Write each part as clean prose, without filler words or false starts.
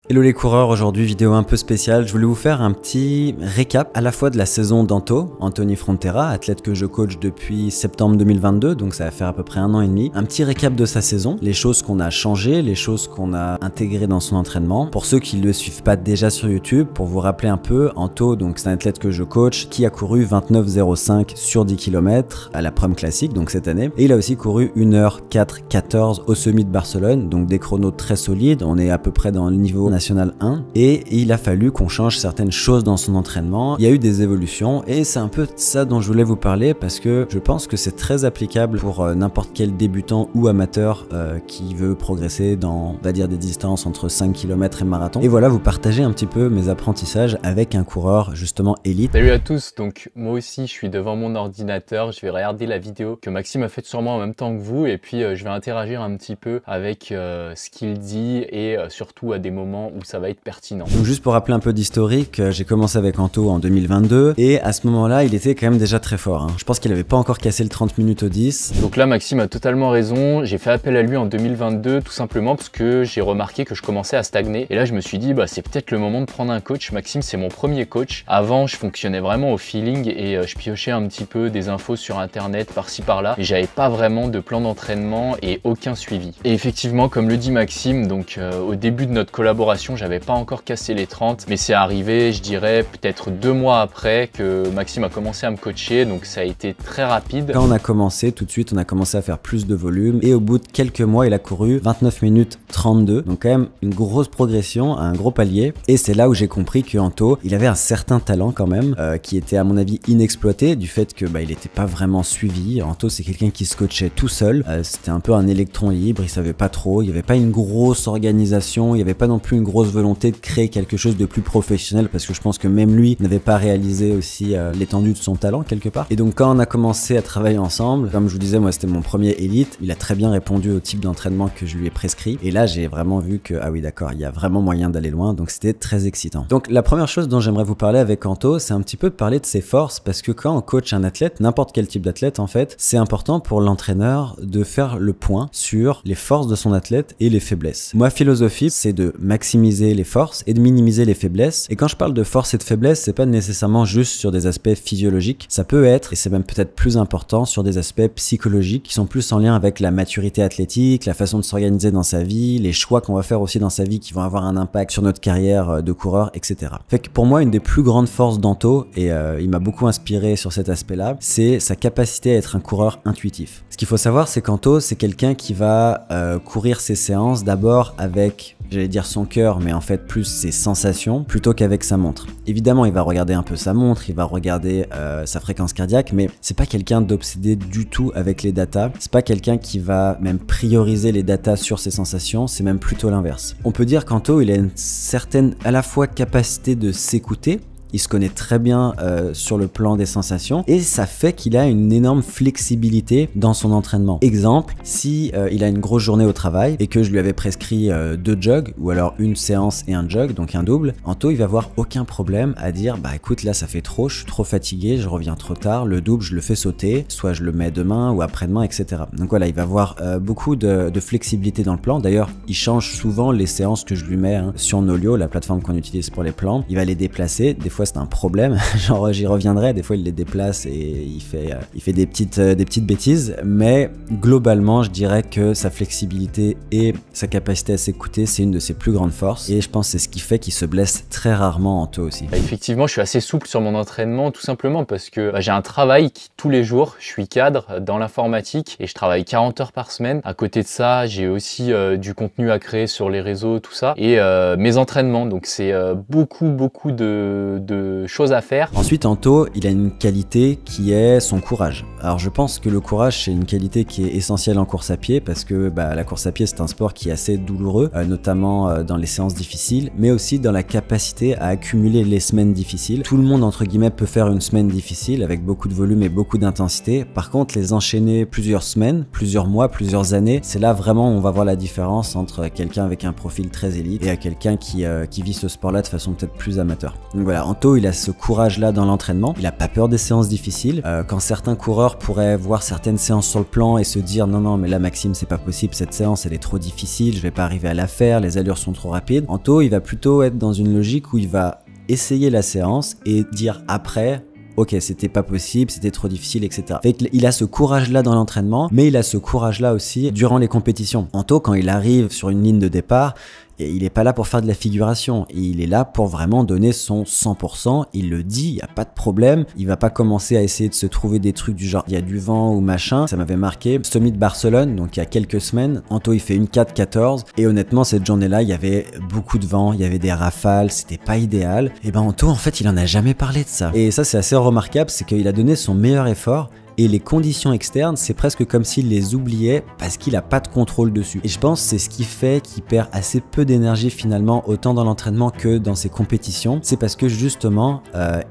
Hello les coureurs, aujourd'hui vidéo un peu spéciale, je voulais vous faire un petit récap à la fois de la saison d'Anto, Anthony Frontera, athlète que je coach depuis septembre 2022, donc ça va faire à peu près 1 an et demi, un petit récap de sa saison, les choses qu'on a changées, les choses qu'on a intégrées dans son entraînement. Pour ceux qui ne le suivent pas déjà sur YouTube, pour vous rappeler un peu, Anto, donc c'est un athlète que je coach, qui a couru 29,05 sur 10 km à la Prum Classique, donc cette année, et il a aussi couru 1h04,14 au Semi de Barcelone, donc des chronos très solides, on est à peu près dans le niveau national 1 et il a fallu qu'on change certaines choses dans son entraînement. Il y a eu des évolutions et c'est un peu ça dont je voulais vous parler parce que je pense que c'est très applicable pour n'importe quel débutant ou amateur qui veut progresser dans, on va dire, des distances entre 5 km et marathon. Et voilà, vous partagez un petit peu mes apprentissages avec un coureur justement élite. Salut à tous, donc moi aussi je suis devant mon ordinateur, je vais regarder la vidéo que Maxime a faite sur moi en même temps que vous et puis je vais interagir un petit peu avec ce qu'il dit et surtout à des moments où ça va être pertinent. Donc juste pour rappeler un peu d'historique, j'ai commencé avec Anto en 2022 et à ce moment-là, il était quand même déjà très fort. Je pense qu'il n'avait pas encore cassé le 30 minutes au 10. Donc là, Maxime a totalement raison. J'ai fait appel à lui en 2022 tout simplement parce que j'ai remarqué que je commençais à stagner. Et là, je me suis dit, bah, c'est peut-être le moment de prendre un coach. Maxime, c'est mon premier coach. Avant, je fonctionnais vraiment au feeling et je piochais un petit peu des infos sur Internet par-ci par-là. Mais j'avais pas vraiment de plan d'entraînement et aucun suivi. Et effectivement, comme le dit Maxime, donc au début de notre collaboration, j'avais pas encore cassé les 30, mais c'est arrivé, je dirais, peut-être 2 mois après que Maxime a commencé à me coacher, donc ça a été très rapide. Quand on a commencé, tout de suite, on a commencé à faire plus de volume et au bout de quelques mois, il a couru 29 minutes 32, donc quand même une grosse progression, un gros palier. Et c'est là où j'ai compris que Anto, il avait un certain talent quand même, qui était à mon avis inexploité du fait que il était pas vraiment suivi. Anto, c'est quelqu'un qui se coachait tout seul, c'était un peu un électron libre, il savait pas trop, il y avait pas une grosse organisation, il y avait pas non plus une grosse volonté de créer quelque chose de plus professionnel parce que je pense que même lui n'avait pas réalisé aussi l'étendue de son talent quelque part. Et donc quand on a commencé à travailler ensemble, comme je vous disais, moi c'était mon premier élite, il a très bien répondu au type d'entraînement que je lui ai prescrit et là j'ai vraiment vu que ah oui d'accord, il y a vraiment moyen d'aller loin, donc c'était très excitant. Donc la première chose dont j'aimerais vous parler avec Anto, c'est un petit peu de parler de ses forces parce que quand on coach un athlète, n'importe quel type d'athlète en fait, c'est important pour l'entraîneur de faire le point sur les forces de son athlète et les faiblesses. Ma philosophie, c'est de maximiser les forces et de minimiser les faiblesses. Et quand je parle de force et de faiblesse, c'est pas nécessairement juste sur des aspects physiologiques. Ça peut être, et c'est même peut-être plus important, sur des aspects psychologiques qui sont plus en lien avec la maturité athlétique, la façon de s'organiser dans sa vie, les choix qu'on va faire aussi dans sa vie qui vont avoir un impact sur notre carrière de coureur, etc. Fait que pour moi, une des plus grandes forces d'Anto, et il m'a beaucoup inspiré sur cet aspect-là, c'est sa capacité à être un coureur intuitif. Ce qu'il faut savoir, c'est qu'Anto, c'est quelqu'un qui va courir ses séances d'abord avec, j'allais dire son cœur, mais en fait plus ses sensations plutôt qu'avec sa montre. Évidemment, il va regarder un peu sa montre, il va regarder sa fréquence cardiaque, mais c'est pas quelqu'un d'obsédé du tout avec les datas. C'est pas quelqu'un qui va même prioriser les datas sur ses sensations, c'est même plutôt l'inverse. On peut dire qu'Anto, il a une certaine à la fois capacité de s'écouter. Il se connaît très bien sur le plan des sensations et ça fait qu'il a une énorme flexibilité dans son entraînement. Exemple, si il a une grosse journée au travail et que je lui avais prescrit 2 jogs ou alors une séance et un jog, donc un double, Anto il va avoir aucun problème à dire bah écoute là ça fait trop, je suis trop fatigué, je reviens trop tard, le double je le fais sauter, soit je le mets demain ou après-demain, etc. Donc voilà, il va avoir beaucoup de flexibilité dans le plan. D'ailleurs, il change souvent les séances que je lui mets sur Nolio, la plateforme qu'on utilise pour les plans. Il va les déplacer, des fois c'est un problème, genre j'y reviendrai, des fois il les déplace et il fait des petites bêtises, mais globalement je dirais que sa flexibilité et sa capacité à s'écouter c'est une de ses plus grandes forces et je pense que c'est ce qui fait qu'il se blesse très rarement en toi aussi. Effectivement, je suis assez souple sur mon entraînement tout simplement parce que j'ai un travail qui tous les jours, je suis cadre dans l'informatique et je travaille 40 heures par semaine. À côté de ça, j'ai aussi du contenu à créer sur les réseaux, tout ça, et mes entraînements, donc c'est beaucoup de choses à faire. Ensuite, Anto, il a une qualité qui est son courage. Alors je pense que le courage c'est une qualité qui est essentielle en course à pied parce que la course à pied c'est un sport qui est assez douloureux, notamment dans les séances difficiles, mais aussi dans la capacité à accumuler les semaines difficiles. Tout le monde entre guillemets peut faire une semaine difficile avec beaucoup de volume et beaucoup d'intensité. Par contre, les enchaîner plusieurs semaines, plusieurs mois, plusieurs années, c'est là vraiment où on va voir la différence entre quelqu'un avec un profil très élite et à quelqu'un qui vit ce sport-là de façon peut-être plus amateur. Donc voilà, Anto, il a ce courage-là dans l'entraînement. Il a pas peur des séances difficiles. Quand certains coureurs pourraient voir certaines séances sur le plan et se dire non, mais là Maxime, c'est pas possible, cette séance elle est trop difficile, je vais pas arriver à la faire, les allures sont trop rapides. Anto, il va plutôt être dans une logique où il va essayer la séance et dire après, ok, c'était pas possible, c'était trop difficile, etc. Fait qu'il a ce courage-là dans l'entraînement, mais il a ce courage-là aussi durant les compétitions. Anto, quand il arrive sur une ligne de départ, et il est pas là pour faire de la figuration, il est là pour vraiment donner son 100%, il le dit, il n'y a pas de problème, il va pas commencer à essayer de se trouver des trucs du genre il y a du vent ou machin. Ça m'avait marqué, Summit de Barcelone, donc il y a quelques semaines, Anto il fait une 4-14, et honnêtement cette journée-là, il y avait beaucoup de vent, il y avait des rafales, c'était pas idéal, et ben Anto en fait il en a jamais parlé de ça. Et ça c'est assez remarquable, c'est qu'il a donné son meilleur effort, et les conditions externes, c'est presque comme s'il les oubliait parce qu'il n'a pas de contrôle dessus. Et je pense que c'est ce qui fait qu'il perd assez peu d'énergie finalement, autant dans l'entraînement que dans ses compétitions. C'est parce que justement,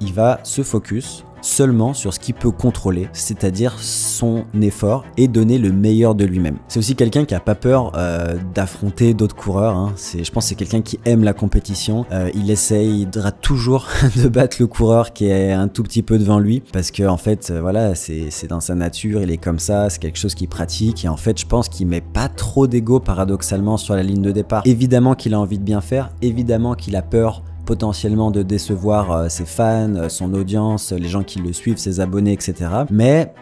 il va se focus seulement sur ce qu'il peut contrôler, c'est-à-dire son effort et donner le meilleur de lui-même. C'est aussi quelqu'un qui a pas peur d'affronter d'autres coureurs, hein. Je pense que c'est quelqu'un qui aime la compétition. Il essayera toujours de battre le coureur qui est un tout petit peu devant lui parce que en fait, voilà, c'est dans sa nature, il est comme ça, c'est quelque chose qu'il pratique et en fait, je pense qu'il met pas trop d'ego paradoxalement sur la ligne de départ. Évidemment qu'il a envie de bien faire, évidemment qu'il a peur potentiellement de décevoir ses fans, son audience, les gens qui le suivent, ses abonnés, etc. Mais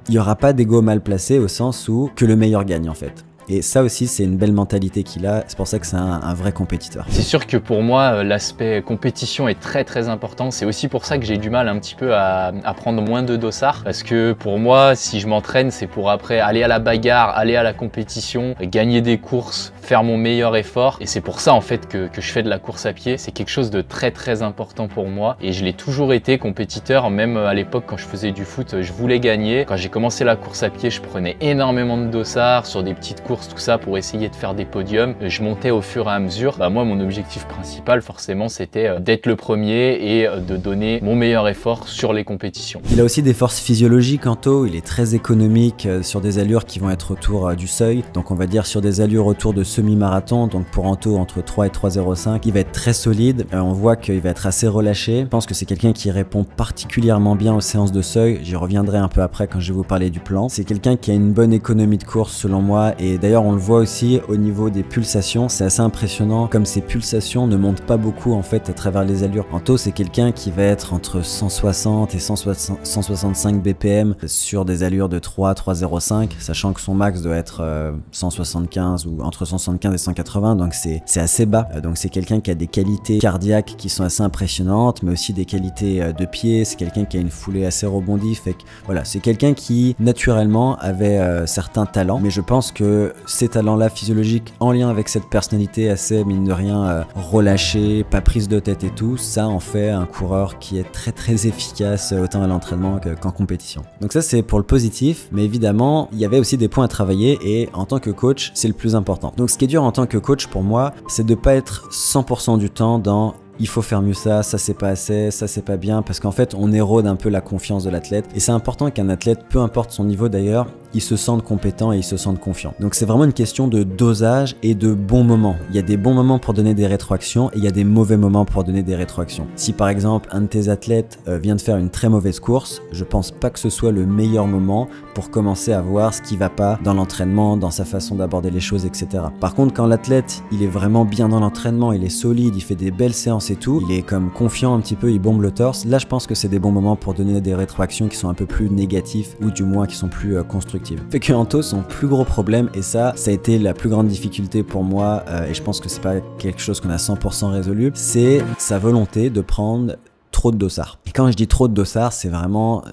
il n'y aura pas d'ego mal placé au sens où que le meilleur gagne en fait. Et ça aussi, c'est une belle mentalité qu'il a. C'est pour ça que c'est un vrai compétiteur. C'est sûr que pour moi, l'aspect compétition est très important. C'est aussi pour ça que j'ai du mal un petit peu à prendre moins de dossards. Parce que pour moi, si je m'entraîne, c'est pour après aller à la bagarre, aller à la compétition, gagner des courses, faire mon meilleur effort. Et c'est pour ça en fait que je fais de la course à pied. C'est quelque chose de très important pour moi. Et je l'ai toujours été compétiteur. Même à l'époque, quand je faisais du foot, je voulais gagner. Quand j'ai commencé la course à pied, je prenais énormément de dossards sur des petites courses, tout ça pour essayer de faire des podiums. Je montais au fur et à mesure. Moi, mon objectif principal, forcément, c'était d'être le premier et de donner mon meilleur effort sur les compétitions. Il a aussi des forces physiologiques, Anto. Il est très économique sur des allures qui vont être autour du seuil. Donc, on va dire sur des allures autour de semi-marathon. Donc, pour Anto, entre 3 et 3,05, il va être très solide. On voit qu'il va être assez relâché. Je pense que c'est quelqu'un qui répond particulièrement bien aux séances de seuil. J'y reviendrai un peu après quand je vais vous parler du plan. C'est quelqu'un qui a une bonne économie de course, selon moi. Et d'ailleurs, on le voit aussi au niveau des pulsations, c'est assez impressionnant comme ces pulsations ne montent pas beaucoup en fait à travers les allures. Anto, c'est quelqu'un qui va être entre 160 et 165 BPM sur des allures de 3,05, sachant que son max doit être 175 ou entre 175 et 180, donc c'est assez bas. Donc c'est quelqu'un qui a des qualités cardiaques qui sont assez impressionnantes, mais aussi des qualités de pied. C'est quelqu'un qui a une foulée assez rebondie, fait que voilà, c'est quelqu'un qui naturellement avait certains talents, mais je pense que ces talents-là physiologiques en lien avec cette personnalité assez, mine de rien, relâchée, pas prise de tête et tout, ça en fait un coureur qui est très efficace autant à l'entraînement qu'en compétition. Donc ça c'est pour le positif, mais évidemment il y avait aussi des points à travailler et en tant que coach c'est le plus important. Donc ce qui est dur en tant que coach pour moi, c'est de pas être 100% du temps dans il faut faire mieux ça c'est pas assez, ça c'est pas bien, parce qu'en fait on érode un peu la confiance de l'athlète et c'est important qu'un athlète, peu importe son niveau d'ailleurs, il se sente compétent et il se sente confiant. Donc c'est vraiment une question de dosage et de bons moments. Il y a des bons moments pour donner des rétroactions et il y a des mauvais moments pour donner des rétroactions. Si par exemple un de tes athlètes vient de faire une très mauvaise course, je pense pas que ce soit le meilleur moment pour commencer à voir ce qui va pas dans l'entraînement, dans sa façon d'aborder les choses, etc. Par contre, quand l'athlète il est vraiment bien dans l'entraînement, il est solide, il fait des belles séances et tout, il est comme confiant un petit peu, il bombe le torse, là je pense que c'est des bons moments pour donner des rétroactions qui sont un peu plus négatifs ou du moins qui sont plus constructives. Fait que Anto, son plus gros problème, et ça a été la plus grande difficulté pour moi, et je pense que c'est pas quelque chose qu'on a 100% résolu, c'est sa volonté de prendre trop de dossards. Et quand je dis trop de dossards, c'est vraiment,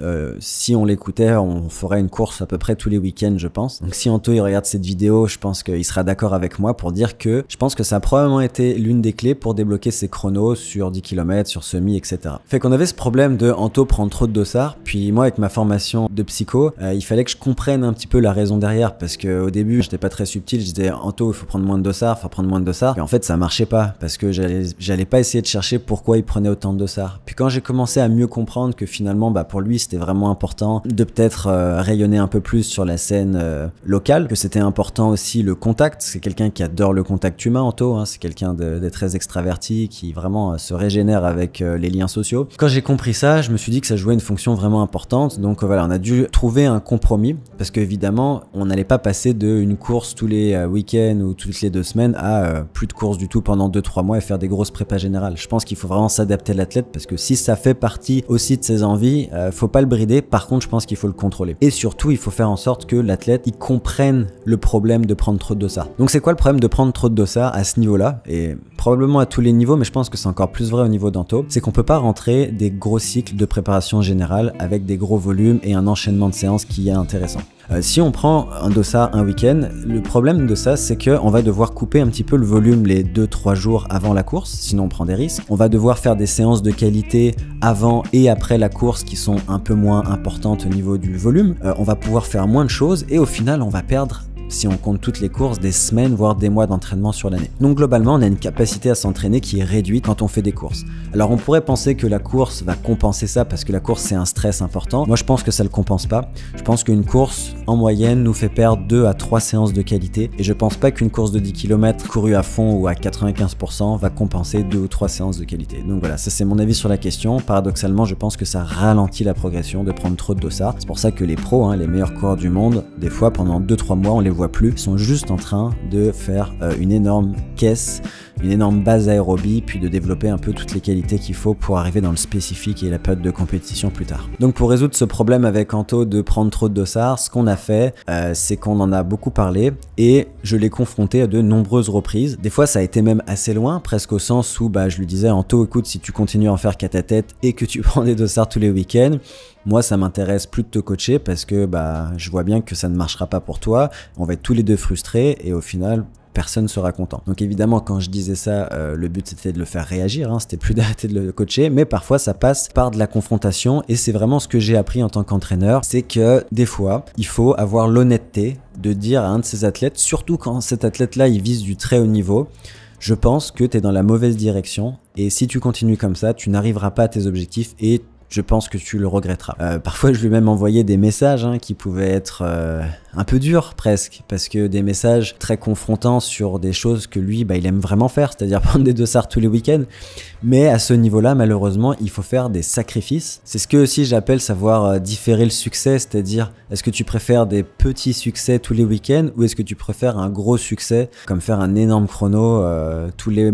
si on l'écoutait, on ferait une course à peu près tous les week-ends, je pense. Donc si Anto il regarde cette vidéo, je pense qu'il sera d'accord avec moi pour dire que je pense que ça a probablement été l'une des clés pour débloquer ses chronos sur 10 km, sur semi, etc. Fait qu'on avait ce problème de Anto prendre trop de dossards, puis moi avec ma formation de psycho, il fallait que je comprenne un petit peu la raison derrière, parce qu'au début, j'étais pas très subtil, je disais Anto, il faut prendre moins de dossards, faut prendre moins de dossards, et en fait ça marchait pas, parce que j'allais pas essayer de chercher pourquoi il prenait autant de dossards. Puis quand j'ai commencé à mieux comprendre que finalement, pour lui, c'était vraiment important de peut-être rayonner un peu plus sur la scène locale, que c'était important aussi le contact. C'est quelqu'un qui adore le contact humain, Anto, hein. C'est quelqu'un de très extraverti qui vraiment se régénère avec les liens sociaux. Quand j'ai compris ça, je me suis dit que ça jouait une fonction vraiment importante. Donc voilà, on a dû trouver un compromis parce qu'évidemment, on n'allait pas passer d'une course tous les week-ends ou toutes les 2 semaines à plus de courses du tout pendant 2-3 mois et faire des grosses prépas générales. Je pense qu'il faut vraiment s'adapter à l'athlète parce que si ça fait partie aussi de ses envies, faut pas le brider. Par contre, je pense qu'il faut le contrôler. Et surtout, il faut faire en sorte que l'athlète il comprenne le problème de prendre trop de dossards. Donc c'est quoi le problème de prendre trop de dossards à ce niveau-là? Et probablement à tous les niveaux, mais je pense que c'est encore plus vrai au niveau d'Anto, c'est qu'on peut pas rentrer des gros cycles de préparation générale avec des gros volumes et un enchaînement de séances qui est intéressant. Si on prend un dossard un week-end, le problème de ça, c'est qu'on va devoir couper un petit peu le volume les 2-3 jours avant la course, sinon on prend des risques. On va devoir faire des séances de qualité avant et après la course qui sont un peu moins importantes au niveau du volume. On va pouvoir faire moins de choses et au final, on va perdre, si on compte toutes les courses, des semaines voire des mois d'entraînement sur l'année. Donc globalement, on a une capacité à s'entraîner qui est réduite quand on fait des courses. Alors on pourrait penser que la course va compenser ça parce que la course c'est un stress important. Moi je pense que ça le compense pas. Je pense qu'une course en moyenne nous fait perdre 2 à 3 séances de qualité et je pense pas qu'une course de 10 km courue à fond ou à 95% va compenser 2 ou 3 séances de qualité. Donc voilà, ça c'est mon avis sur la question. Paradoxalement, je pense que ça ralentit la progression de prendre trop de dossards. C'est pour ça que les pros, les meilleurs coureurs du monde, des fois pendant 2-3 mois on les voit plus, ils sont juste en train de faire une énorme caisse, une énorme base aérobie, puis de développer un peu toutes les qualités qu'il faut pour arriver dans le spécifique et la période de compétition plus tard. Donc pour résoudre ce problème avec Anto de prendre trop de dossards, ce qu'on a fait, c'est qu'on en a beaucoup parlé et je l'ai confronté à de nombreuses reprises. Des fois ça a été même assez loin, presque au sens où je lui disais Anto, écoute, si tu continues à en faire qu'à ta tête et que tu prends des dossards tous les week-ends, moi ça m'intéresse plus de te coacher parce que je vois bien que ça ne marchera pas pour toi, on va être tous les deux frustrés et au final personne sera content. Donc évidemment quand je disais ça, le but c'était de le faire réagir, c'était plus d'arrêter de le coacher, mais parfois ça passe par de la confrontation et c'est vraiment ce que j'ai appris en tant qu'entraîneur, c'est que des fois il faut avoir l'honnêteté de dire à un de ces athlètes, surtout quand cet athlète là il vise du très haut niveau, je pense que tu es dans la mauvaise direction et si tu continues comme ça, tu n'arriveras pas à tes objectifs et je pense que tu le regretteras. Parfois, je lui ai même envoyé des messages qui pouvaient être un peu durs presque, parce que des messages très confrontants sur des choses que lui, il aime vraiment faire, c'est-à-dire prendre des dossards tous les week-ends. Mais à ce niveau-là, malheureusement, il faut faire des sacrifices. C'est ce que aussi j'appelle savoir différer le succès, c'est-à-dire est-ce que tu préfères des petits succès tous les week-ends ou est-ce que tu préfères un gros succès comme faire un énorme chrono tous les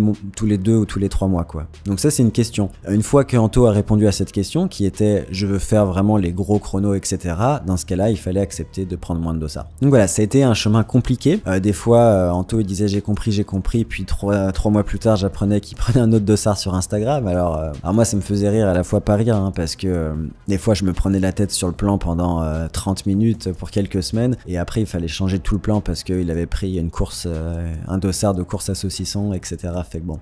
2 ou tous les 3 mois quoi. Donc ça c'est une question. Une fois que Anto a répondu à cette question qui était je veux faire vraiment les gros chronos etc. Dans ce cas-là il fallait accepter de prendre moins de dossards. Donc voilà, ça a été un chemin compliqué. Des fois Anto il disait j'ai compris puis 3 mois plus tard j'apprenais qu'il prenait un autre dossard sur Instagram. Alors moi ça me faisait rire à la fois pas rire parce que des fois je me prenais la tête sur le plan pendant 30 minutes pour quelques semaines et après il fallait changer tout le plan parce qu'il avait pris une course, un dossard de course à saucisson etc. Fait que bon,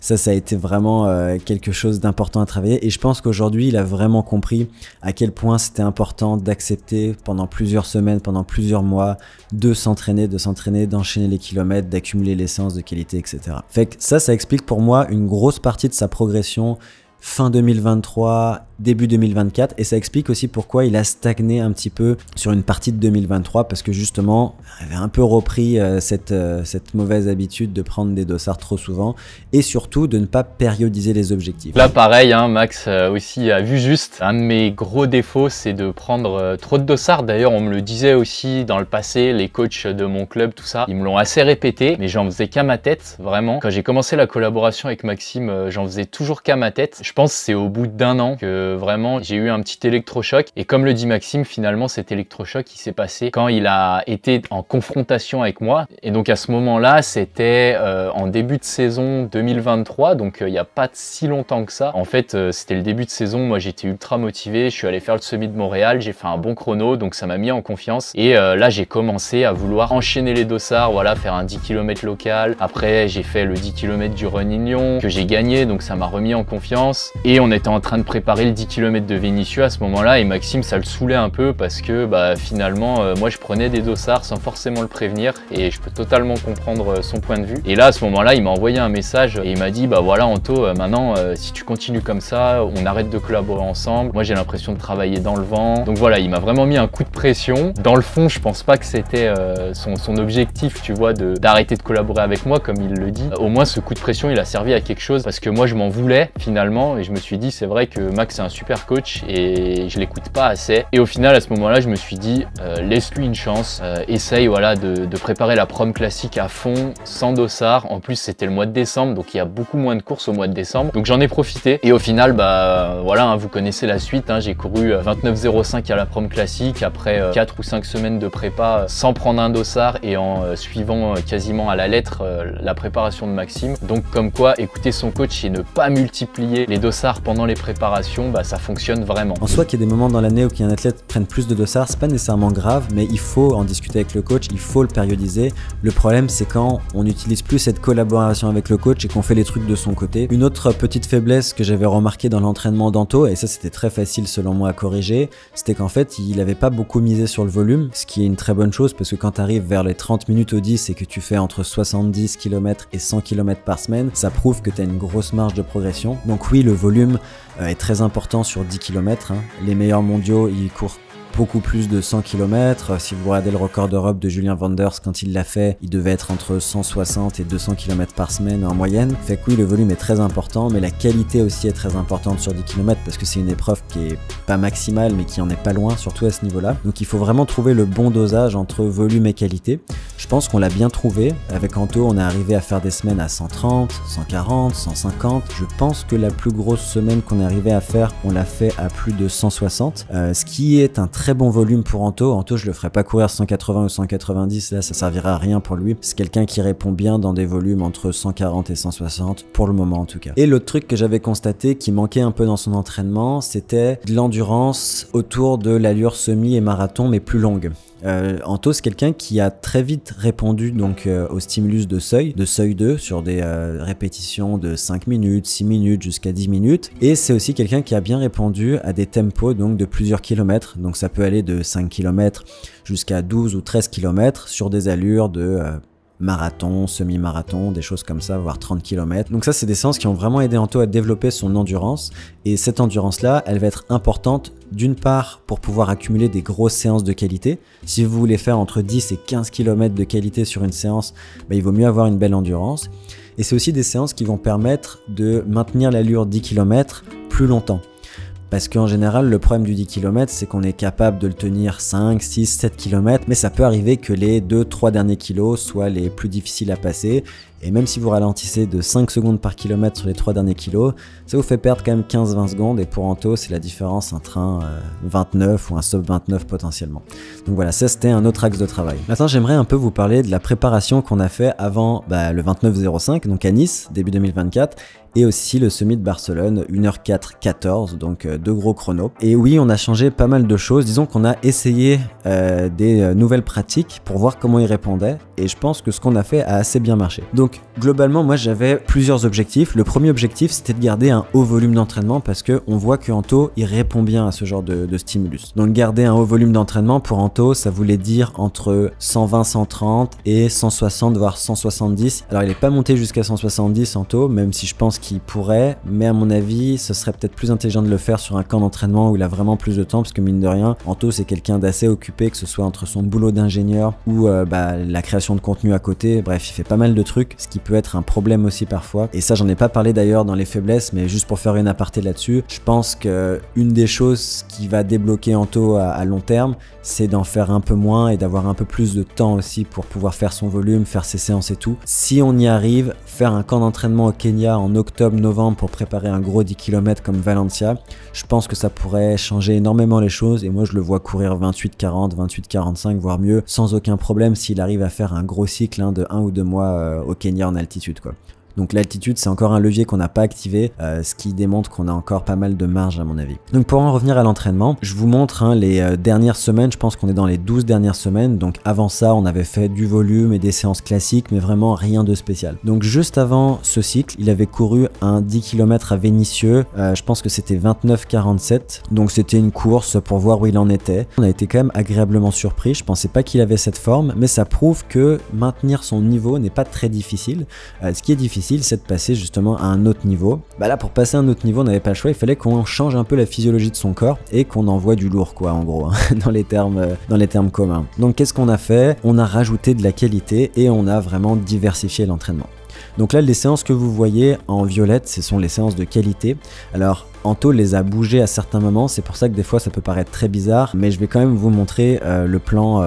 ça a été vraiment quelque chose d'important à travailler et je pense qu'aujourd'hui il a vraiment compris à quel point c'était important d'accepter pendant plusieurs semaines, pendant plusieurs mois de s'entraîner, d'enchaîner les kilomètres, d'accumuler les séances de qualité etc. Fait que ça explique pour moi une grosse partie de sa progression fin 2023, début 2024 et ça explique aussi pourquoi il a stagné un petit peu sur une partie de 2023 parce que justement il avait un peu repris cette mauvaise habitude de prendre des dossards trop souvent et surtout de ne pas périodiser les objectifs. Là pareil, Max aussi a vu juste. Un de mes gros défauts c'est de prendre trop de dossards. D'ailleurs on me le disait aussi dans le passé, les coachs de mon club, tout ça, ils me l'ont assez répété mais j'en faisais qu'à ma tête vraiment. Quand j'ai commencé la collaboration avec Maxime, j'en faisais toujours qu'à ma tête. Je pense que c'est au bout d'1 an que vraiment j'ai eu un petit électrochoc et comme le dit Maxime, finalement cet électrochoc il s'est passé quand il a été en confrontation avec moi et donc à ce moment-là c'était en début de saison 2023 donc il n'y a pas si longtemps que ça. En fait c'était le début de saison, moi j'étais ultra motivé, je suis allé faire le semi de Montréal, j'ai fait un bon chrono donc ça m'a mis en confiance et là j'ai commencé à vouloir enchaîner les dossards, voilà, faire un 10 km local. Après j'ai fait le 10 km du Running Lyon que j'ai gagné donc ça m'a remis en confiance et on était en train de préparer le 10 km de Vénissieux à ce moment-là et Maxime ça le saoulait un peu parce que bah, finalement moi je prenais des dossards sans forcément le prévenir et je peux totalement comprendre son point de vue. Et là à ce moment-là il m'a envoyé un message et il m'a dit bah voilà Anto, maintenant si tu continues comme ça on arrête de collaborer ensemble, moi j'ai l'impression de travailler dans le vent. Donc voilà, il m'a vraiment mis un coup de pression. Dans le fond je pense pas que c'était son objectif, tu vois, d'arrêter de collaborer avec moi comme il le dit. Au moins ce coup de pression il a servi à quelque chose parce que moi je m'en voulais finalement et je me suis dit c'est vrai que Max c'est un super coach et je l'écoute pas assez. Et au final à ce moment-là je me suis dit laisse-lui une chance, essaye voilà, de préparer la prom classique à fond, sans dossard. En plus c'était le mois de décembre donc il y a beaucoup moins de courses au mois de décembre. Donc j'en ai profité et au final bah voilà, hein, vous connaissez la suite, hein, j'ai couru 29,05 à la prom classique après 4 ou 5 semaines de prépa sans prendre un dossard et en suivant quasiment à la lettre la préparation de Maxime. Donc comme quoi écouter son coach et ne pas multiplier les dossards pendant les préparations, bah, ça fonctionne vraiment. En soi qu'il y a des moments dans l'année où un athlète prenne plus de dossards, c'est pas nécessairement grave, mais il faut en discuter avec le coach, il faut le périodiser. Le problème c'est quand on n'utilise plus cette collaboration avec le coach et qu'on fait les trucs de son côté. Une autre petite faiblesse que j'avais remarqué dans l'entraînement d'Anto, et ça c'était très facile selon moi à corriger, c'était qu'en fait il avait pas beaucoup misé sur le volume, ce qui est une très bonne chose parce que quand tu arrives vers les 30 minutes au 10 et que tu fais entre 70 km et 100 km par semaine, ça prouve que tu as une grosse marge de progression. Donc oui, le volume est très important sur 10 km, hein. Les meilleurs mondiaux, ils courent beaucoup plus de 100 km. Si vous regardez le record d'Europe de Julien Vanders, quand il l'a fait, il devait être entre 160 et 200 km par semaine en moyenne. Fait que oui, le volume est très important, mais la qualité aussi est très importante sur 10 km parce que c'est une épreuve qui est pas maximale, mais qui en est pas loin, surtout à ce niveau-là. Donc il faut vraiment trouver le bon dosage entre volume et qualité. Je pense qu'on l'a bien trouvé. Avec Anto, on est arrivé à faire des semaines à 130, 140, 150. Je pense que la plus grosse semaine qu'on est arrivé à faire, on l'a fait à plus de 160, ce qui est un très bon volume pour Anto. Anto, je le ferai pas courir 180 ou 190, là ça servira à rien pour lui. C'est quelqu'un qui répond bien dans des volumes entre 140 et 160, pour le moment en tout cas. Et l'autre truc que j'avais constaté qui manquait un peu dans son entraînement, c'était de l'endurance autour de l'allure semi et marathon, mais plus longue. Anto, c'est quelqu'un qui a très vite répondu donc au stimulus de seuil 2 sur des répétitions de 5 minutes, 6 minutes jusqu'à 10 minutes, et c'est aussi quelqu'un qui a bien répondu à des tempos donc de plusieurs kilomètres, donc ça peut aller de 5 km jusqu'à 12 ou 13 km sur des allures de marathon, semi-marathon, des choses comme ça, voire 30 km. Donc ça, c'est des séances qui ont vraiment aidé Anto à développer son endurance. Et cette endurance-là, elle va être importante d'une part pour pouvoir accumuler des grosses séances de qualité. Si vous voulez faire entre 10 et 15 km de qualité sur une séance, bah, il vaut mieux avoir une belle endurance. Et c'est aussi des séances qui vont permettre de maintenir l'allure 10 km plus longtemps. Parce qu'en général, le problème du 10 km, c'est qu'on est capable de le tenir 5, 6, 7 km, mais ça peut arriver que les 2-3 derniers kilos soient les plus difficiles à passer. Et même si vous ralentissez de 5 secondes par kilomètre sur les 3 derniers kilos, ça vous fait perdre quand même 15-20 secondes. Et pour Anto, c'est la différence entre un 29 ou un sub 29 potentiellement. Donc voilà, ça c'était un autre axe de travail. Maintenant, j'aimerais un peu vous parler de la préparation qu'on a fait avant le 29-05, donc à Nice, début 2024. Et aussi le semi de Barcelone, 1h04-14, donc deux gros chronos. Et oui, on a changé pas mal de choses. Disons qu'on a essayé des nouvelles pratiques pour voir comment ils répondaient. Et je pense que ce qu'on a fait a assez bien marché. Donc globalement, moi j'avais plusieurs objectifs. Le premier objectif, c'était de garder un haut volume d'entraînement parce qu'on voit que Anto, il répond bien à ce genre de stimulus. Donc garder un haut volume d'entraînement pour Anto, ça voulait dire entre 120-130 et 160 voire 170. Alors il n'est pas monté jusqu'à 170 Anto, même si je pense qu'il pourrait, mais à mon avis ce serait peut-être plus intelligent de le faire sur un camp d'entraînement où il a vraiment plus de temps, parce que mine de rien Anto c'est quelqu'un d'assez occupé, que ce soit entre son boulot d'ingénieur ou la création de contenu à côté. Bref, il fait pas mal de trucs, ce qui peut être un problème aussi parfois, et ça j'en ai pas parlé d'ailleurs dans les faiblesses, mais juste pour faire une aparté là-dessus, je pense que une des choses qui va débloquer Anto à long terme, c'est d'en faire un peu moins et d'avoir un peu plus de temps aussi pour pouvoir faire son volume, faire ses séances et tout. Si on y arrive, faire un camp d'entraînement au Kenya en octobre-novembre pour préparer un gros 10 km comme Valencia, je pense que ça pourrait changer énormément les choses, et moi je le vois courir 28-40, 28-45 voire mieux sans aucun problème s'il arrive à faire un gros cycle de 1 ou 2 mois au Kenya en altitude quoi. Donc l'altitude, c'est encore un levier qu'on n'a pas activé, ce qui démontre qu'on a encore pas mal de marge à mon avis. Donc pour en revenir à l'entraînement, je vous montre les dernières semaines, je pense qu'on est dans les 12 dernières semaines. Donc avant ça, on avait fait du volume et des séances classiques, mais vraiment rien de spécial. Donc juste avant ce cycle, il avait couru un 10 km à Vénissieux, je pense que c'était 29,47. Donc c'était une course pour voir où il en était. On a été quand même agréablement surpris, je pensais pas qu'il avait cette forme, mais ça prouve que maintenir son niveau n'est pas très difficile. Ce qui est difficile, c'est de passer justement à un autre niveau. Bah là, pour passer à un autre niveau, on n'avait pas le choix, il fallait qu'on change un peu la physiologie de son corps et qu'on envoie du lourd, quoi, en gros, hein, dans les termes communs. Donc qu'est-ce qu'on a fait? On a rajouté de la qualité et on a vraiment diversifié l'entraînement. Donc là, les séances que vous voyez en violette, ce sont les séances de qualité. Alors, Anto les a bougées à certains moments, c'est pour ça que des fois ça peut paraître très bizarre, mais je vais quand même vous montrer le plan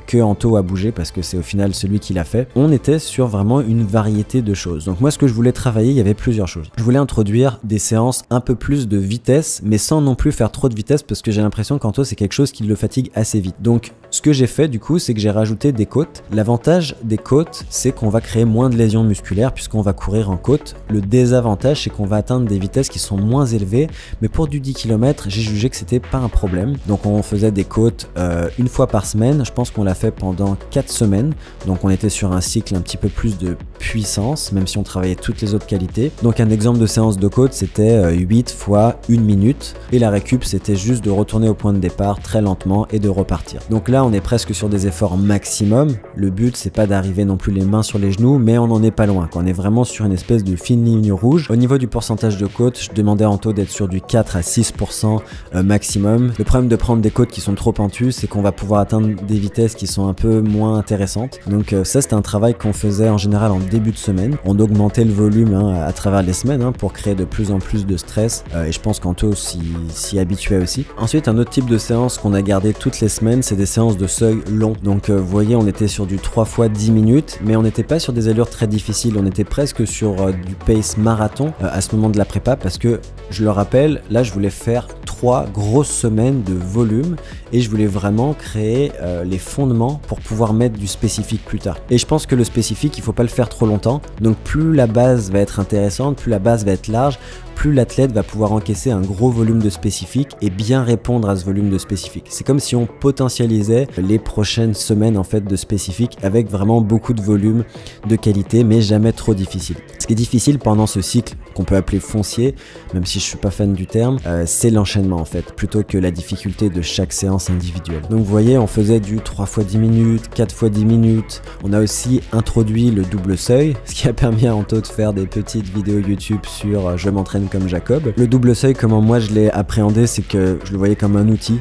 que Anto a bougé parce que c'est au final celui qui l'a fait. On était sur vraiment une variété de choses. Donc moi, ce que je voulais travailler, il y avait plusieurs choses. Je voulais introduire des séances un peu plus de vitesse, mais sans non plus faire trop de vitesse parce que j'ai l'impression qu'Anto, c'est quelque chose qui le fatigue assez vite. Donc ce que j'ai fait du coup, c'est que j'ai rajouté des côtes. L'avantage des côtes, c'est qu'on va créer moins de lésions musculaires puisqu'on va courir en côte. Le désavantage, c'est qu'on va atteindre des vitesses qui sont moins élevées, mais pour du 10 km, j'ai jugé que c'était pas un problème. Donc on faisait des côtes une fois par semaine. Je pense qu'on l'a fait pendant 4 semaines. Donc on était sur un cycle un petit peu plus de puissance, même si on travaillait toutes les autres qualités. Donc un exemple de séance de côte, c'était 8 fois 1 minute. Et la récup, c'était juste de retourner au point de départ très lentement et de repartir. Donc là, on est presque sur des efforts maximum. Le but, c'est pas d'arriver non plus les mains sur les genoux, mais on en est pas loin. On est vraiment sur une espèce de fine ligne rouge. Au niveau du pourcentage de côte, je demandais à Anto d'être sur du 4 à 6% maximum. Le problème de prendre des côtes qui sont trop pentues, c'est qu'on va pouvoir atteindre des vitesses qui sont un peu moins intéressantes. Donc ça, c'était un travail qu'on faisait en général en début de semaine. On augmentait le volume à travers les semaines pour créer de plus en plus de stress et je pense qu'Anto s'y habituait aussi. Ensuite, un autre type de séance qu'on a gardé toutes les semaines, c'est des séances de seuil long. Donc vous voyez, on était sur du 3 fois 10 minutes, mais on n'était pas sur des allures très difficiles. On était presque sur du pace marathon à ce moment de la prépa parce que, je le rappelle, là je voulais faire 3 grosses semaines de volume et je voulais vraiment créer les fondements pour pouvoir mettre du spécifique plus tard. Et je pense que le spécifique, il faut pas le faire trop longtemps. Donc plus la base va être intéressante, plus la base va être large, plus l'athlète va pouvoir encaisser un gros volume de spécifique et bien répondre à ce volume de spécifique. C'est comme si on potentialisait les prochaines semaines en fait de spécifique avec vraiment beaucoup de volume, de qualité, mais jamais trop difficile. Ce qui est difficile pendant ce cycle qu'on peut appeler foncier, même si je suis pas fan du terme, c'est l'enchaînement en fait, plutôt que la difficulté de chaque séance individuelle. Donc vous voyez, on faisait du 3 fois 10 minutes, 4 fois 10 minutes. On a aussi introduit le double seuil, ce qui a permis à Anto de faire des petites vidéos YouTube sur je m'entraîne comme Jacob. Le double seuil, comment moi je l'ai appréhendé, c'est que je le voyais comme un outil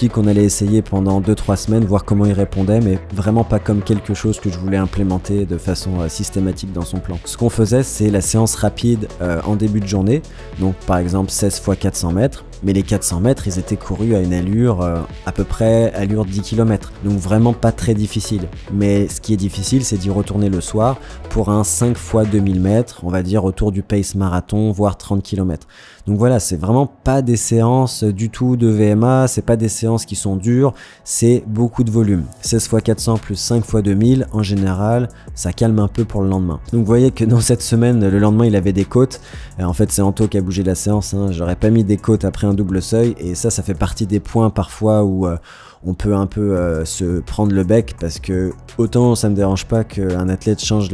qu'on allait essayer pendant 2-3 semaines, voir comment il répondait, mais vraiment pas comme quelque chose que je voulais implémenter de façon systématique dans son plan. Ce qu'on faisait, c'est la séance rapide en début de journée, donc par exemple 16 fois 400 mètres, mais les 400 mètres, ils étaient courus à une allure à peu près allure 10 km, donc vraiment pas très difficile. Mais ce qui est difficile, c'est d'y retourner le soir pour un 5 fois 2000 mètres, on va dire autour du pace marathon, voire 30 km. Donc voilà, c'est vraiment pas des séances du tout de VMA, c'est pas des séances qui sont dures, c'est beaucoup de volume. 16 fois 400 plus 5 fois 2000, en général, ça calme un peu pour le lendemain. Donc vous voyez que dans cette semaine, le lendemain, il avait des côtes. En fait, c'est Anto qui a bougé la séance, j'aurais pas mis des côtes après un double seuil, et ça fait partie des points parfois où on peut un peu se prendre le bec, parce que autant ça me dérange pas qu'un athlète change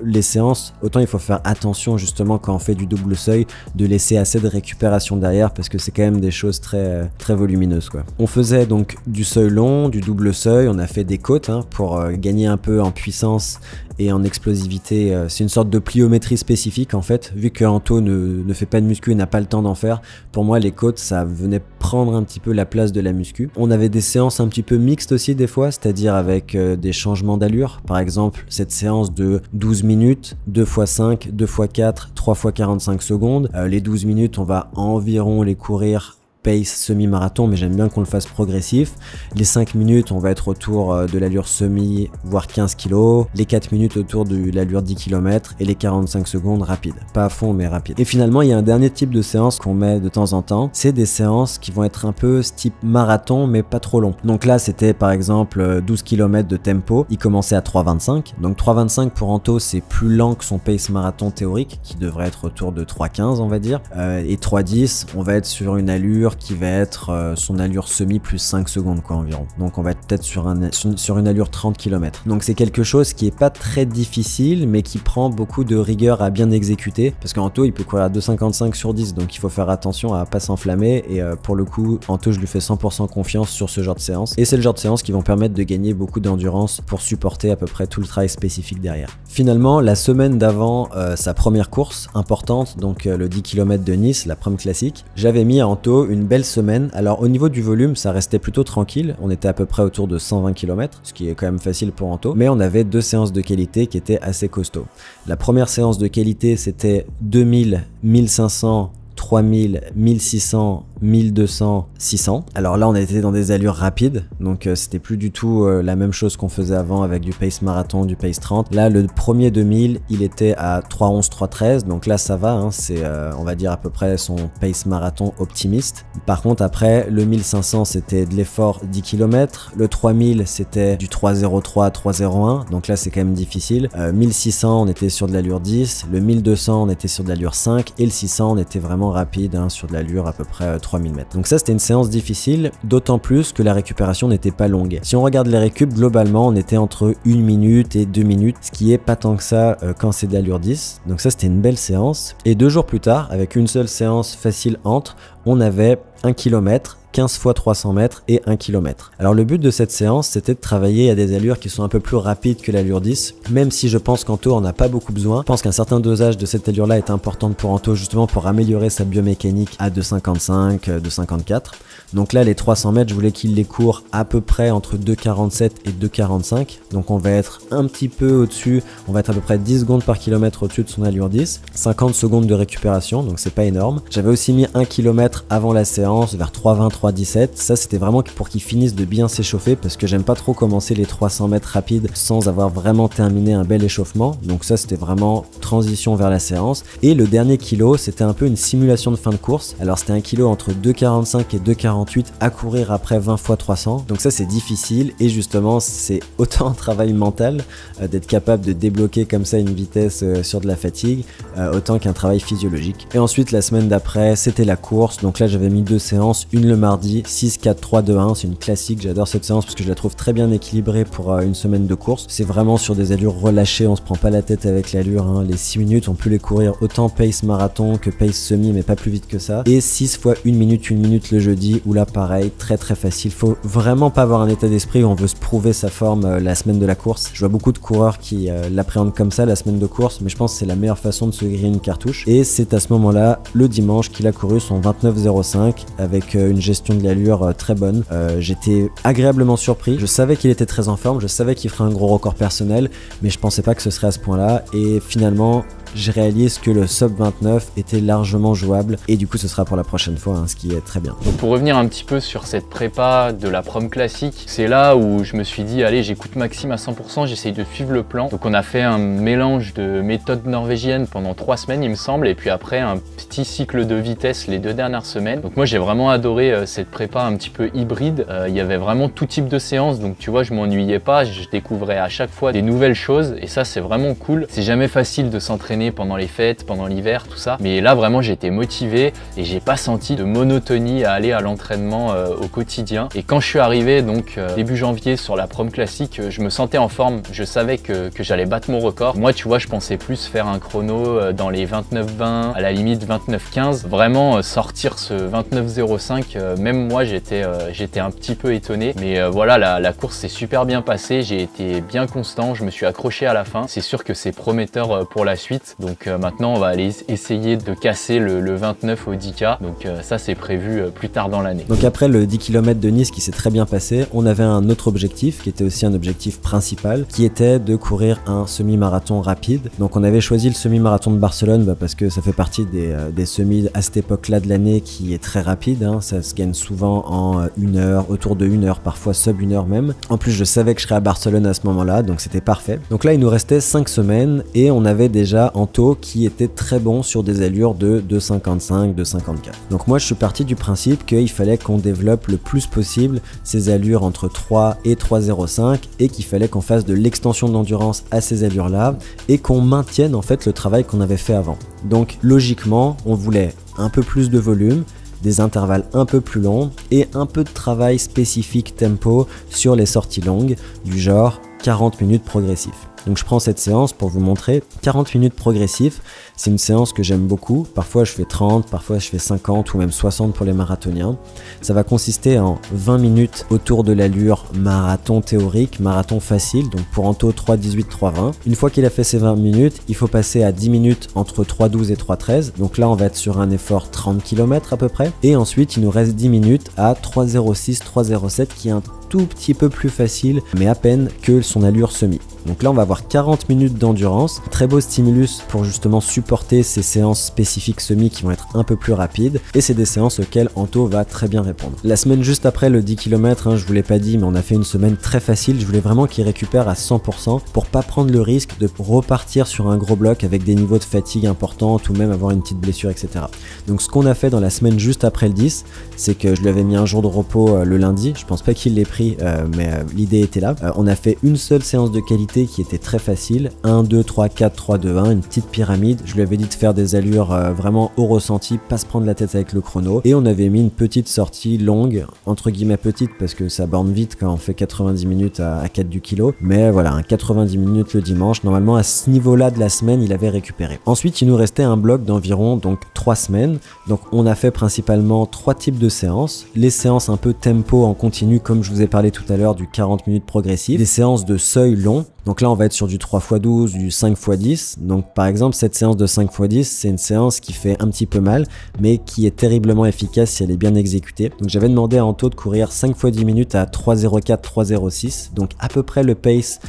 les séances, autant il faut faire attention justement quand on fait du double seuil, de laisser assez de récupération derrière, parce que c'est quand même des choses très volumineuses quoi. On faisait donc du seuil long, du double seuil, on a fait des côtes pour gagner un peu en puissance et en explosivité. C'est une sorte de pliométrie spécifique en fait, vu que Anto ne fait pas de muscu et n'a pas le temps d'en faire. Pour moi, les côtes, ça venait prendre un petit peu la place de la muscu. On avait des séances un petit peu mixtes aussi des fois, c'est-à-dire avec des changements d'allure. Par exemple, cette séance de 12 minutes, 2 x 5, 2 x 4, 3 x 45 secondes. Les 12 minutes, on va environ les courir pace semi-marathon, mais j'aime bien qu'on le fasse progressif. Les 5 minutes, on va être autour de l'allure semi, voire 15 kg. Les 4 minutes autour de l'allure 10 km et les 45 secondes rapide. Pas à fond, mais rapide. Et finalement, il y a un dernier type de séance qu'on met de temps en temps. C'est des séances qui vont être un peu type marathon, mais pas trop long. Donc là, c'était par exemple 12 km de tempo. Il commençait à 3,25. Donc 3,25 pour Anto, c'est plus lent que son pace marathon théorique, qui devrait être autour de 3,15, on va dire. Et 3,10, on va être sur une allure qui va être son allure semi plus 5 secondes, quoi, environ. Donc on va être peut-être sur une allure 30 km. Donc c'est quelque chose qui est pas très difficile, mais qui prend beaucoup de rigueur à bien exécuter. Parce qu'Anto, il peut courir à 2,55 sur 10, donc il faut faire attention à pas s'enflammer. Et pour le coup, Anto, je lui fais 100% confiance sur ce genre de séance. Et c'est le genre de séance qui vont permettre de gagner beaucoup d'endurance pour supporter à peu près tout le travail spécifique derrière. Finalement, la semaine d'avant sa première course importante, donc le 10 km de Nice, la prom classique, j'avais mis à Anto une belle semaine. Alors au niveau du volume, ça restait plutôt tranquille. On était à peu près autour de 120 km, ce qui est quand même facile pour Anto. Mais on avait 2 séances de qualité qui étaient assez costauds. La première séance de qualité, c'était 2000, 1500, 3000, 1600, 1200, 600. Alors là, on était dans des allures rapides, donc c'était plus du tout la même chose qu'on faisait avant avec du pace marathon, du pace 30. Là, le premier 2000, il était à 3,11, 3,13, donc là, ça va, hein, c'est, on va dire, à peu près son pace marathon optimiste. Par contre, après, le 1500, c'était de l'effort 10 km. Le 3000, c'était du 3,03 à 3,01, donc là, c'est quand même difficile. 1600, on était sur de l'allure 10. Le 1200, on était sur de l'allure 5. Et le 600, on était vraiment rapide, hein, sur de l'allure à peu près 3000 mètres. Donc ça, c'était une séance difficile, d'autant plus que la récupération n'était pas longue. Si on regarde les récup, globalement, on était entre 1 minute et 2 minutes, ce qui est pas tant que ça quand c'est de l'allure 10. Donc ça, c'était une belle séance. Et 2 jours plus tard, avec une seule séance facile entre, on avait 1 km, 15 fois 300 mètres et 1 km. Alors le but de cette séance, c'était de travailler à des allures qui sont un peu plus rapides que l'allure 10, même si je pense qu'Anto en a pas beaucoup besoin. Je pense qu'un certain dosage de cette allure-là est important pour Anto, justement pour améliorer sa biomécanique à 2,55, 2,54. Donc là, les 300 mètres, je voulais qu'il les court à peu près entre 2,47 et 2,45. Donc on va être un petit peu au-dessus, on va être à peu près 10 secondes par kilomètre au-dessus de son allure 10, 50 secondes de récupération, donc c'est pas énorme. J'avais aussi mis 1 km avant la séance, vers 3,20, 3,17. Ça, c'était vraiment pour qu'il finisse de bien s'échauffer, parce que j'aime pas trop commencer les 300 mètres rapides sans avoir vraiment terminé un bel échauffement. Donc ça, c'était vraiment transition vers la séance. Et le dernier kilo, c'était un peu une simulation de fin de course. Alors c'était un kilo entre 2,45 et 2,48 à courir après 20 fois 300. Donc ça, c'est difficile, et justement, c'est autant un travail mental d'être capable de débloquer comme ça une vitesse sur de la fatigue, autant qu'un travail physiologique. Et ensuite, la semaine d'après, c'était la course. Donc là, j'avais mis 2 séances, une le mardi, 6, 4, 3, 2, 1. C'est une classique, j'adore cette séance parce que je la trouve très bien équilibrée pour une semaine de course. C'est vraiment sur des allures relâchées, on se prend pas la tête avec l'allure, hein. Les 6 minutes, on peut les courir autant pace marathon que pace semi, mais pas plus vite que ça. Et 6 fois 1 minute le jeudi, où là, pareil, très très facile. Faut vraiment pas avoir un état d'esprit où on veut se prouver sa forme la semaine de la course. Je vois beaucoup de coureurs qui l'appréhendent comme ça, la semaine de course, mais je pense que c'est la meilleure façon de se griller une cartouche. Et c'est à ce moment-là, le dimanche, qu'il a couru son 29,05 avec une gestion de l'allure très bonne. J'étais agréablement surpris. Je savais qu'il était très en forme, je savais qu'il ferait un gros record personnel, mais je pensais pas que ce serait à ce point-là. Et finalement, je réalise que le sub 29 était largement jouable, et du coup ce sera pour la prochaine fois, hein, ce qui est très bien. Donc pour revenir un petit peu sur cette prépa de la prom classique, c'est là où je me suis dit allez, j'écoute Maxime à 100%, j'essaye de suivre le plan. Donc on a fait un mélange de méthode norvégienne pendant 3 semaines il me semble, et puis après un petit cycle de vitesse les 2 dernières semaines. Donc moi j'ai vraiment adoré cette prépa un petit peu hybride. Il y avait vraiment tout type de séances, donc tu vois, je m'ennuyais pas, je découvrais à chaque fois des nouvelles choses, et ça c'est vraiment cool. C'est jamais facile de s'entraîner pendant les fêtes, pendant l'hiver, tout ça, mais là vraiment j'étais motivé et j'ai pas senti de monotonie à aller à l'entraînement au quotidien. Et quand je suis arrivé donc début janvier sur la prom classique, je me sentais en forme, je savais que j'allais battre mon record. Moi tu vois, je pensais plus faire un chrono dans les 29-20, à la limite 29-15, vraiment sortir ce 29-05, même moi j'étais un petit peu étonné, mais voilà, la course s'est super bien passée, j'ai été bien constant, je me suis accroché à la fin. C'est sûr que c'est prometteur pour la suite. passe. Donc maintenant on va aller essayer de casser le 29 au 10K. Donc ça c'est prévu plus tard dans l'année. Donc après le 10 km de Nice qui s'est très bien passé, on avait un autre objectif qui était aussi un objectif principal, qui était de courir un semi-marathon rapide. Donc on avait choisi le semi-marathon de Barcelone parce que ça fait partie des semis à cette époque-là de l'année qui est très rapide, hein. Ça se gagne souvent en 1 heure, autour de 1 heure, parfois sub 1 heure même. En plus je savais que je serais à Barcelone à ce moment-là, donc c'était parfait. Donc là il nous restait 5 semaines et on avait déjà Anto qui était très bon sur des allures de 2,55, 2,54. Donc moi je suis parti du principe qu'il fallait qu'on développe le plus possible ces allures entre 3 et 3,05 et qu'il fallait qu'on fasse de l'extension d'endurance à ces allures-là et qu'on maintienne en fait le travail qu'on avait fait avant. Donc logiquement, on voulait un peu plus de volume, des intervalles un peu plus longs et un peu de travail spécifique tempo sur les sorties longues du genre 40 minutes progressifs. Donc je prends cette séance pour vous montrer 40 minutes progressifs. C'est une séance que j'aime beaucoup. Parfois je fais 30, parfois je fais 50 ou même 60 pour les marathoniens. Ça va consister en 20 minutes autour de l'allure marathon théorique, marathon facile, donc pour Anto 3,18, 3,20. Une fois qu'il a fait ses 20 minutes, il faut passer à 10 minutes entre 3,12 et 3,13. Donc là on va être sur un effort 30 km à peu près. Et ensuite il nous reste 10 minutes à 3,06, 3,07 qui est un tout petit peu plus facile, mais à peine que son allure semi. Donc là on va avoir 40 minutes d'endurance, très beau stimulus pour justement supporter ces séances spécifiques semi qui vont être un peu plus rapides et c'est des séances auxquelles Anto va très bien répondre. La semaine juste après le 10 km, je vous l'ai pas dit mais on a fait une semaine très facile, je voulais vraiment qu'il récupère à 100% pour pas prendre le risque de repartir sur un gros bloc avec des niveaux de fatigue importants ou même avoir une petite blessure etc. Donc ce qu'on a fait dans la semaine juste après le 10, c'est que je lui avais mis un jour de repos le lundi, je pense pas qu'il l'ait pris mais l'idée était là. On a fait une seule séance de qualité qui était très facile, 1, 2, 3, 4, 3, 2, 1, une petite pyramide. Je lui avais dit de faire des allures vraiment au ressenti, pas se prendre la tête avec le chrono. Et on avait mis une petite sortie longue, entre guillemets petite parce que ça borne vite quand on fait 90 minutes à 4 du kilo. Mais voilà, un 90 minutes le dimanche. Normalement à ce niveau-là de la semaine, il avait récupéré. Ensuite, il nous restait un bloc d'environ donc 3 semaines. Donc on a fait principalement 3 types de séances. Les séances un peu tempo en continu comme je vous ai parlé tout à l'heure du 40 minutes progressif. Des séances de seuil long. Donc là on va être sur du 3x12, du 5x10. Donc par exemple cette séance de 5x10 c'est une séance qui fait un petit peu mal mais qui est terriblement efficace si elle est bien exécutée. Donc j'avais demandé à Anto de courir 5 x 10 minutes à 3,04, 3,06. Donc à peu près le pace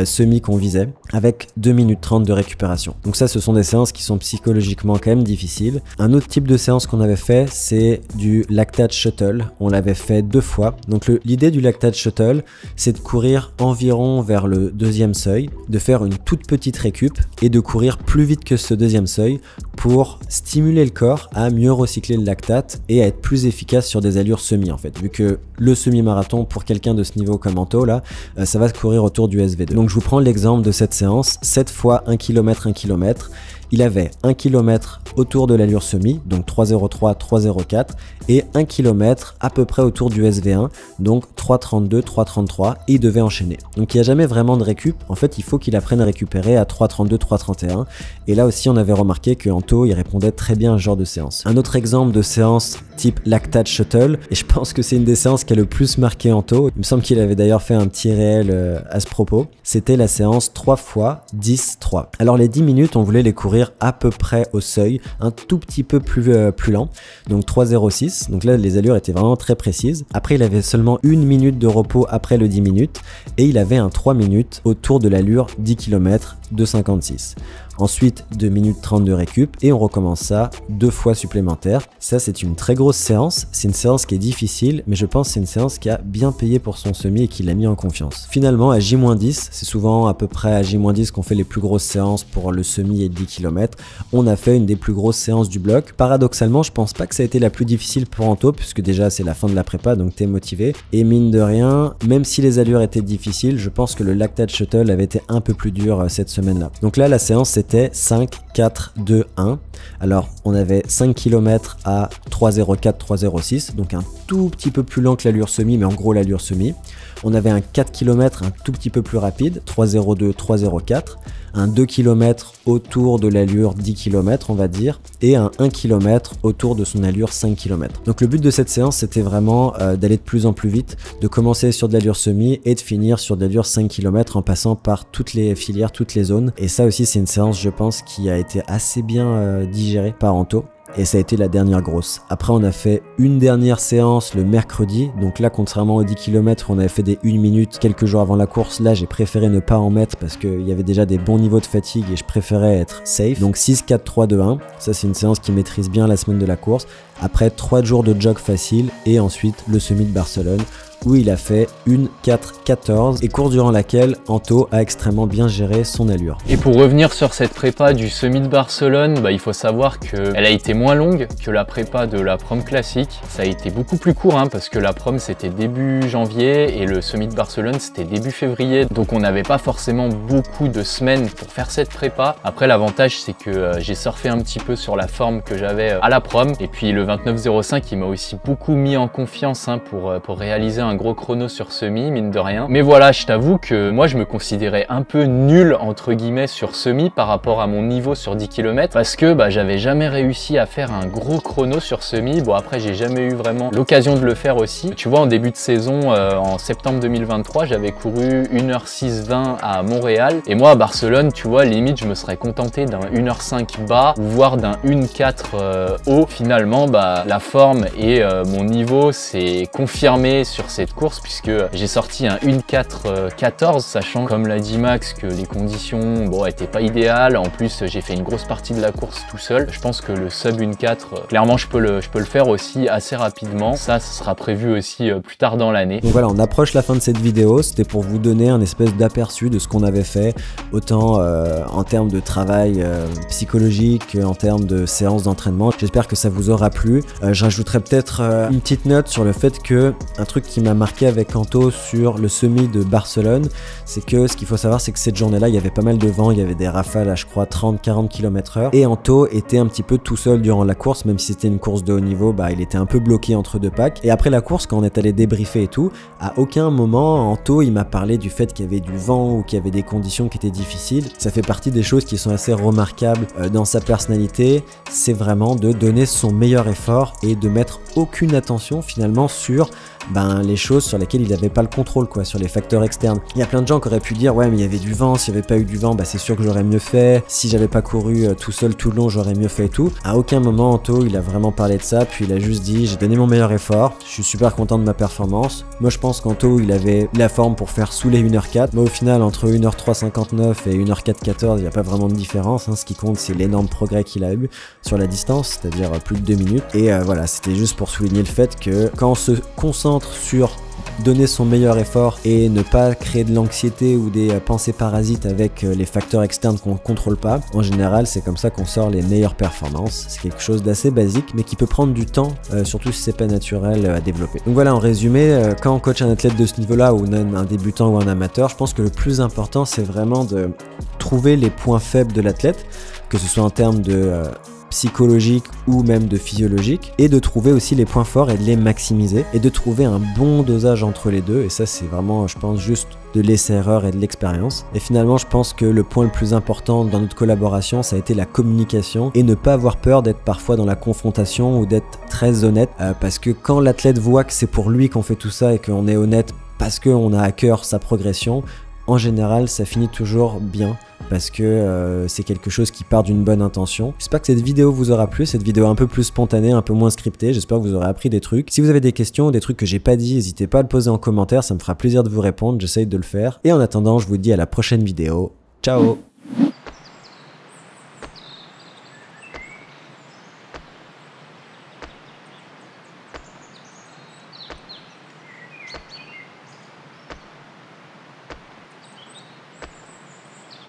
semi qu'on visait avec 2 minutes 30 de récupération. Donc ça ce sont des séances qui sont psychologiquement quand même difficiles. Un autre type de séance qu'on avait fait c'est du lactate shuttle. On l'avait fait 2 fois. Donc l'idée du lactate shuttle c'est de courir environ vers le deuxième seuil, de faire une toute petite récup et de courir plus vite que ce deuxième seuil pour stimuler le corps à mieux recycler le lactate et à être plus efficace sur des allures semi en fait, vu que le semi-marathon pour quelqu'un de ce niveau comme Anto là, ça va se courir autour du SV2. Donc je vous prends l'exemple de cette séance, 7 fois 1 km, 1 km. Il avait 1 km autour de l'allure semi, donc 3,03, 3,04, et 1 km à peu près autour du SV1, donc 3,32, 3,33, et il devait enchaîner. Donc il n'y a jamais vraiment de récup, en fait il faut qu'il apprenne à récupérer à 3,32, 3,31, et là aussi on avait remarqué que Anto il répondait très bien à ce genre de séance. Un autre exemple de séance type lactate shuttle, et je pense que c'est une des séances qui a le plus marqué Anto, il me semble qu'il avait d'ailleurs fait un petit réel à ce propos, c'était la séance 3 fois 10, 3. Alors les 10 minutes on voulait les courir à peu près au seuil, un tout petit peu plus lent, donc 3,06, donc là les allures étaient vraiment très précises. Après il avait seulement 1 minute de repos après le 10 minutes et il avait un 3 minutes autour de l'allure 10 km de 56. Ensuite 2 minutes 30 de récup et on recommence ça 2 fois supplémentaires. Ça c'est une très grosse séance, c'est une séance qui est difficile mais je pense que c'est une séance qui a bien payé pour son semi et qui l'a mis en confiance. Finalement à J-10, c'est souvent à peu près à J-10 qu'on fait les plus grosses séances pour le semi et le 10 km, on a fait une des plus grosses séances du bloc. Paradoxalement je pense pas que ça a été la plus difficile pour Anto puisque déjà c'est la fin de la prépa donc t'es motivé et mine de rien, même si les allures étaient difficiles, je pense que le lactate shuttle avait été un peu plus dur cette semaine là. Donc là la séance c'était 5, 4, 2, 1. Alors on avait 5 km à 3,04, 3,06, donc un tout petit peu plus lent que l'allure semi, mais en gros l'allure semi. On avait un 4 km un tout petit peu plus rapide, 3,02, 3,04. Un 2 km autour de l'allure 10 km on va dire, et un 1 km autour de son allure 5 km. Donc le but de cette séance c'était vraiment d'aller de plus en plus vite, de commencer sur de l'allure semi et de finir sur de l'allure 5 km en passant par toutes les filières, toutes les zones. Et ça aussi c'est une séance je pense qui a été assez bien digérée par Anto. Et ça a été la dernière grosse. Après on a fait une dernière séance le mercredi, donc là contrairement aux 10 km on avait fait des 1 minute quelques jours avant la course, là j'ai préféré ne pas en mettre parce qu'il y avait déjà des bons niveaux de fatigue et je préférais être safe. Donc 6, 4, 3, 2, 1, ça c'est une séance qui maîtrise bien la semaine de la course. Après 3 jours de jog facile et ensuite le semi de Barcelone où il a fait une 4-14 et course durant laquelle Anto a extrêmement bien géré son allure. Et pour revenir sur cette prépa du semi de Barcelone, il faut savoir qu'elle a été moins longue que la prépa de la prom classique. Ça a été beaucoup plus court parce que la prom c'était début janvier et le semi de Barcelone c'était début février. Donc on n'avait pas forcément beaucoup de semaines pour faire cette prépa. Après l'avantage c'est que j'ai surfé un petit peu sur la forme que j'avais à la prom. Et puis le 29,05 il m'a aussi beaucoup mis en confiance pour réaliser un gros chrono sur semi, mine de rien. Mais voilà, je t'avoue que moi je me considérais un peu nul entre guillemets sur semi par rapport à mon niveau sur 10 km parce que j'avais jamais réussi à faire un gros chrono sur semi. Bon après j'ai jamais eu vraiment l'occasion de le faire aussi. Tu vois en début de saison, en septembre 2023, j'avais couru 1h06,20 à Montréal et moi à Barcelone, tu vois, limite je me serais contenté d'un 1h05 bas ou voire d'un 1h04 haut. Finalement la forme et mon niveau s'est confirmé sur cette course puisque j'ai sorti un 1.4.14 sachant comme l'a dit Max que les conditions étaient pas idéales. En plus j'ai fait une grosse partie de la course tout seul. Je pense que le sub 1.4 clairement je peux le faire aussi assez rapidement. Ça sera prévu aussi plus tard dans l'année. Donc voilà, on approche la fin de cette vidéo. C'était pour vous donner un espèce d'aperçu de ce qu'on avait fait autant en termes de travail psychologique en termes de séances d'entraînement. J'espère que ça vous aura plu. Je rajouterai peut-être une petite note sur le fait que un truc qui m'a marqué avec Anto sur le semi de Barcelone, c'est que ce qu'il faut savoir c'est que cette journée-là il y avait pas mal de vent, il y avait des rafales à je crois 30-40 km/h et Anto était un petit peu tout seul durant la course, même si c'était une course de haut niveau, il était un peu bloqué entre deux packs. Et après la course quand on est allé débriefer et tout, à aucun moment Anto il m'a parlé du fait qu'il y avait du vent ou qu'il y avait des conditions qui étaient difficiles. Ça fait partie des choses qui sont assez remarquables dans sa personnalité, c'est vraiment de donner son meilleur effort et de mettre aucune attention finalement sur les choses sur lesquelles il n'avait pas le contrôle, sur les facteurs externes. Il y a plein de gens qui auraient pu dire ouais mais il y avait du vent, s'il n'y avait pas eu du vent c'est sûr que j'aurais mieux fait, si j'avais pas couru tout seul tout le long j'aurais mieux fait et tout. À aucun moment Anto il a vraiment parlé de ça, puis il a juste dit j'ai donné mon meilleur effort, je suis super content de ma performance. Moi je pense qu'Anto il avait la forme pour faire sous les 1h04, mais au final entre 1h03,59 et 1h04,14 il n'y a pas vraiment de différence, ce qui compte c'est l'énorme progrès qu'il a eu sur la distance, c'est-à-dire plus de 2 minutes. Et voilà, c'était juste pour souligner le fait que quand on se concentre sur donner son meilleur effort et ne pas créer de l'anxiété ou des pensées parasites avec les facteurs externes qu'on ne contrôle pas, en général c'est comme ça qu'on sort les meilleures performances. C'est quelque chose d'assez basique mais qui peut prendre du temps, surtout si c'est pas naturel à développer. Donc voilà, en résumé, quand on coach un athlète de ce niveau là ou même un débutant ou un amateur, je pense que le plus important c'est vraiment de trouver les points faibles de l'athlète, que ce soit en termes de psychologique ou même de physiologique, et de trouver aussi les points forts et de les maximiser et de trouver un bon dosage entre les deux. Et ça c'est vraiment, je pense, juste de l'essai-erreur et de l'expérience. Et finalement je pense que le point le plus important dans notre collaboration ça a été la communication et ne pas avoir peur d'être parfois dans la confrontation ou d'être très honnête, parce que quand l'athlète voit que c'est pour lui qu'on fait tout ça et qu'on est honnête parce qu'on a à cœur sa progression, en général ça finit toujours bien parce que c'est quelque chose qui part d'une bonne intention. J'espère que cette vidéo vous aura plu, cette vidéo un peu plus spontanée, un peu moins scriptée. J'espère que vous aurez appris des trucs. Si vous avez des questions, des trucs que j'ai pas dit, n'hésitez pas à le poser en commentaire, ça me fera plaisir de vous répondre, j'essaye de le faire. Et en attendant, je vous dis à la prochaine vidéo. Ciao!